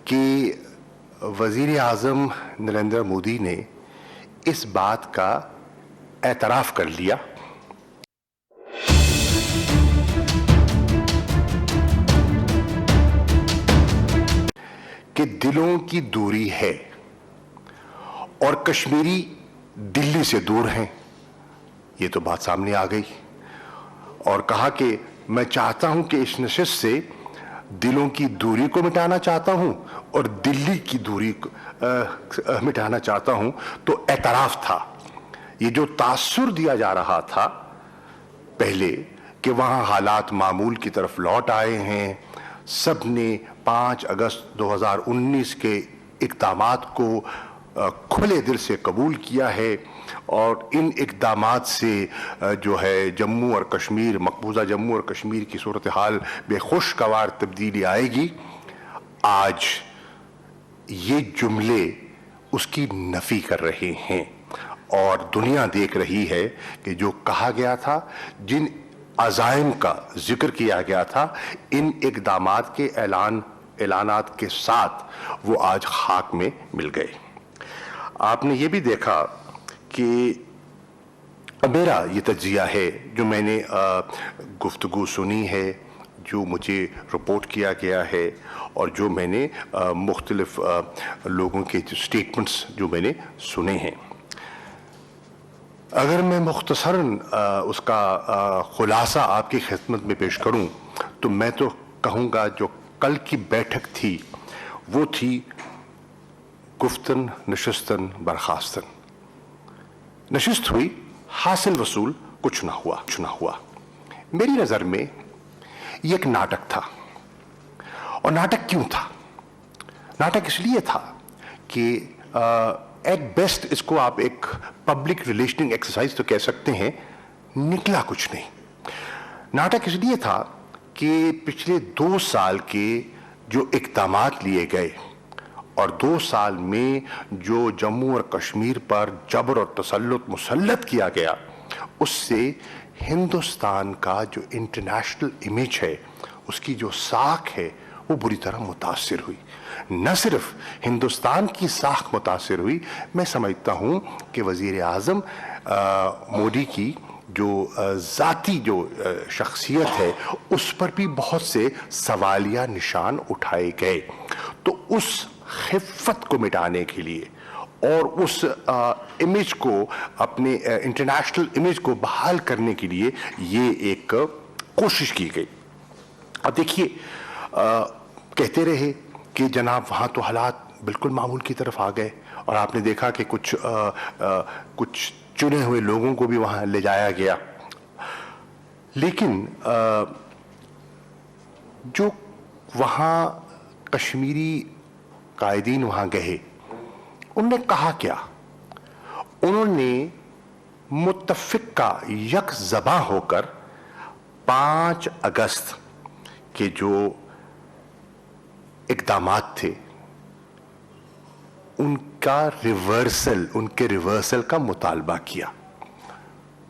کہ وزیر اعظم نریندر مودی نے اس بات کا اعتراف کر لیا کہ دلوں کی دوری ہے اور کشمیری دلی سے دور ہیں. یہ تو بات سامنے آ گئی اور کہا کہ میں چاہتا ہوں کہ اس نشست سے دلوں کی دوری کو مٹانا چاہتا ہوں اور دلی کی دوری کو مٹانا چاہتا ہوں. تو اعتراف تھا. یہ جو تاثر دیا جا رہا تھا پہلے کہ وہاں حالات معمول کی طرف لوٹ آئے ہیں, سب نے 5 اگست 2019 کے اقدامات کو کھلے دل سے قبول کیا ہے اور ان اقدامات سے جو ہے جموں اور کشمیر, مقبوضہ جموں اور کشمیر کی صورتحال بے خوشگوار تبدیلی آئے گی. آج یہ جملے اس کی نفی کر رہے ہیں اور دنیا دیکھ رہی ہے کہ جو کہا گیا تھا, جن عزائم کا ذکر کیا گیا تھا, ان اقدامات کے اعلانات کے ساتھ وہ آج خاک میں مل گئے. آپ نے یہ بھی دیکھا کہ میرا یہ تجزیہ ہے جو میں نے گفتگو سنی ہے, جو مجھے رپورٹ کیا گیا ہے اور جو میں نے مختلف لوگوں کے سٹیٹمنٹس جو میں نے سنے ہیں. اگر میں مختصراً اس کا خلاصہ آپ کی خدمت میں پیش کروں تو میں تو کہوں گا جو کل کی بیٹھک تھی وہ تھی گفتن نشستن برخاستن. نشست ہوئی, حاصل وصول کچھ نہ ہوا. میری نظر میں یہ ایک ناٹک تھا. اور ناٹک کیوں تھا؟ ناٹک اس لیے تھا کہ ایٹ بیسٹ اس کو آپ ایک پبلک ریلیشننگ ایکسرسائز تو کہہ سکتے ہیں, نکلا کچھ نہیں. ناٹک اس لیے تھا کہ پچھلے 2 سال کے جو اقدامات لیے گئے اور 2 سال میں جو جموں اور کشمیر پر جبر اور تسلط مسلط کیا گیا, اس سے ہندوستان کا جو انٹرنیشنل امیج ہے, اس کی جو ساکھ ہے, وہ بری طرح متاثر ہوئی. نہ صرف ہندوستان کی ساکھ متاثر ہوئی, میں سمجھتا ہوں کہ وزیر اعظم مودی کی جو ذاتی جو شخصیت ہے اس پر بھی بہت سے سوالیہ نشان اٹھائے گئے. تو اس خفت کو مٹانے کے لیے اور اس امیج کو, اپنے انٹرنیشنل امیج کو بحال کرنے کے لیے یہ ایک کوشش کی گئی. اب دیکھیے, کہتے رہے کہ جناب وہاں تو حالات بالکل معمول کی طرف آ گئے اور آپ نے دیکھا کہ کچھ چنے ہوئے لوگوں کو بھی وہاں لے جایا گیا. لیکن جو وہاں کشمیری قائدین وہاں گئے, انہوں نے کہا کیا؟ انہوں نے متفق کا یک زباں ہو کر 5 اگست کے جو اقدامات تھے ان کے ریورسل کا مطالبہ کیا,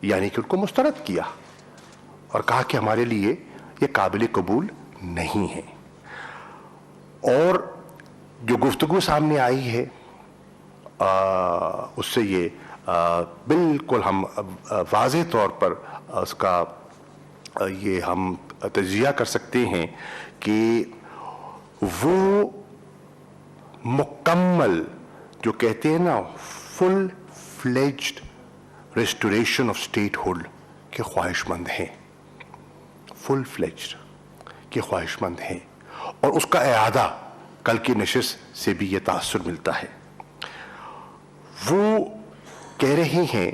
یعنی کہ ان کو مسترد کیا اور کہا کہ ہمارے لیے یہ قابل قبول نہیں ہے. اور جو گفتگو سامنے آئی ہے اس سے یہ بالکل ہم واضح طور پر اس کا یہ ہم تجزیہ کر سکتے ہیں کہ وہ مکمل جو کہتے ہیں نا full fledged restoration of statehood کے خواہش مند ہیں, فل فلیجڈ کے خواہش مند ہیں. اور اس کا اعادہ کل کی نشست سے بھی یہ تاثر ملتا ہے. وہ کہہ رہے ہیں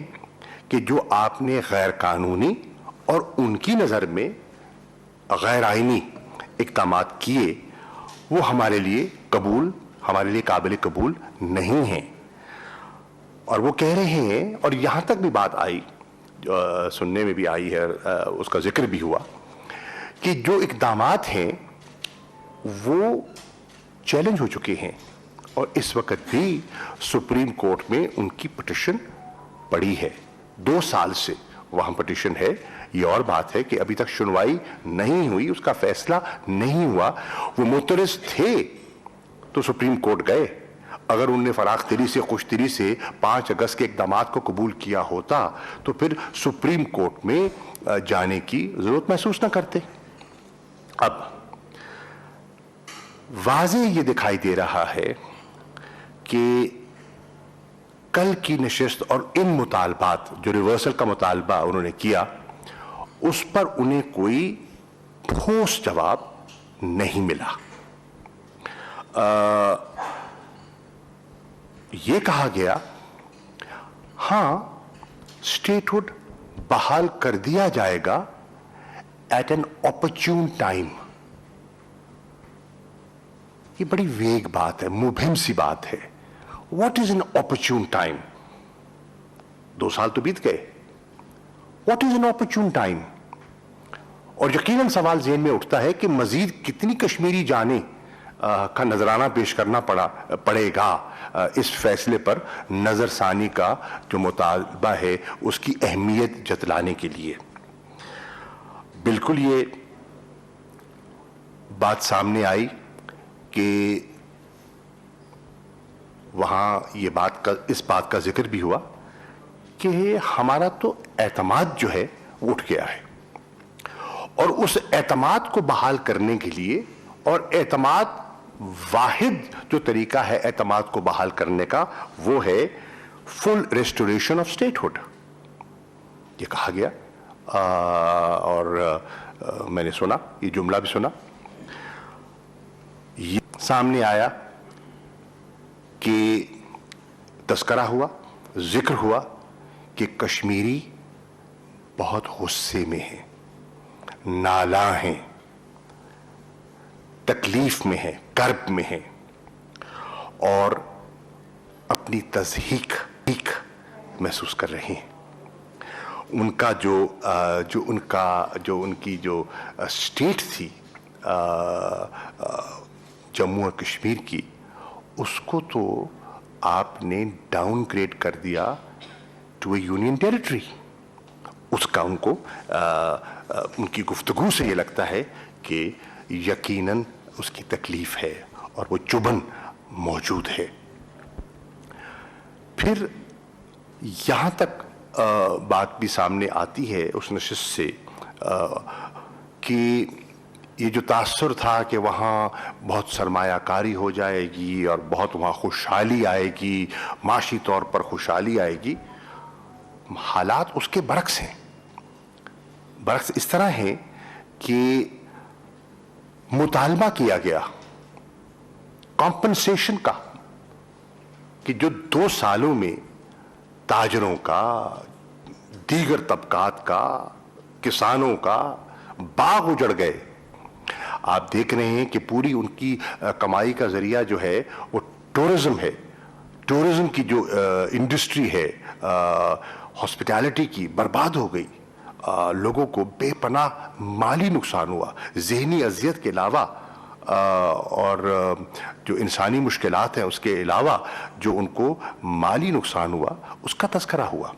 کہ جو آپ نے غیر قانونی اور ان کی نظر میں غیر آئینی اقدامات کیے وہ ہمارے لیے قابل قبول نہیں ہیں. اور وہ کہہ رہے ہیں, اور یہاں تک بھی بات آئی, سننے میں بھی آئی ہے, اس کا ذکر بھی ہوا کہ جو اقدامات ہیں وہ چیلنج ہو چکے ہیں اور اس وقت بھی سپریم کورٹ میں ان کی پٹیشن پڑی ہے. 2 سال سے وہاں پٹیشن ہے. یہ اور بات ہے کہ ابھی تک سنوائی نہیں ہوئی, اس کا فیصلہ نہیں ہوا. وہ معترض تھے تو سپریم کورٹ گئے. اگر انہوں نے فراخ دلی سے خوش دلی سے 5 اگست کے اقدامات کو قبول کیا ہوتا تو پھر سپریم کورٹ میں جانے کی ضرورت محسوس نہ کرتے. اب واضح یہ دکھائی دے رہا ہے کہ کل کی نشست اور ان مطالبات جو ریورسل کا مطالبہ انہوں نے کیا اس پر انہیں کوئی ٹھوس جواب نہیں ملا. یہ کہا گیا ہاں اسٹیٹ ہوڈ بحال کر دیا جائے گا ایٹ این اپرچون ٹائم. یہ بڑی ویگ بات ہے, مبہم سی بات ہے. What is an اپرچون time? 2 سال تو بیت گئے. What is an اپرچون time? اور یقیناً سوال ذہن میں اٹھتا ہے کہ مزید کتنی کشمیری جانیں کا نذرانہ پیش کرنا پڑے گا اس فیصلے پر نظر ثانی کا جو مطالبہ ہے اس کی اہمیت جتلانے کے لیے. بالکل یہ بات سامنے آئی کہ وہاں اس بات کا ذکر بھی ہوا کہ ہمارا تو اعتماد جو ہے وہ اٹھ گیا ہے, اور اس اعتماد کو بحال کرنے کے لیے, اور اعتماد واحد جو طریقہ ہے اعتماد کو بحال کرنے کا وہ ہے فل ریسٹوریشن آف اسٹیٹ ہوڈ. یہ کہا گیا اور میں نے سنا, یہ جملہ بھی سنا, یہ سامنے آیا کہ تذکرہ ہوا, ذکر ہوا کہ کشمیری بہت غصے میں ہیں, نالاں ہیں, تکلیف میں ہیں, کرب میں ہیں, اور اپنی تضحیک محسوس کر رہے ہیں. ان کا جو ان کی اسٹیٹ تھی جموں اور کشمیر کی, اس کو تو آپ نے ڈاؤن گریڈ کر دیا ٹو اے یونین ٹیریٹری. اس کا ان کی گفتگو سے یہ لگتا ہے کہ یقیناً اس کی تکلیف ہے اور وہ چبھن موجود ہے. پھر یہاں تک بات بھی سامنے آتی ہے اس نشست سے کہ یہ جو تاثر تھا کہ وہاں بہت سرمایہ کاری ہو جائے گی اور بہت وہاں خوشحالی آئے گی, معاشی طور پر خوشحالی آئے گی, حالات اس کے برعکس ہیں. برعکس اس طرح ہے کہ مطالبہ کیا گیا کمپنسیشن کا کہ جو 2 سالوں میں تاجروں کا, دیگر طبقات کا, کسانوں کا باغ اجڑ گئے. آپ دیکھ رہے ہیں کہ پوری ان کی کمائی کا ذریعہ جو ہے وہ ٹورزم ہے. ٹورزم کی جو انڈسٹری ہے, ہاسپٹیلٹی کی, برباد ہو گئی. لوگوں کو بے پناہ مالی نقصان ہوا, ذہنی اذیت کے علاوہ اور جو انسانی مشکلات ہیں اس کے علاوہ جو ان کو مالی نقصان ہوا اس کا تذکرہ ہوا.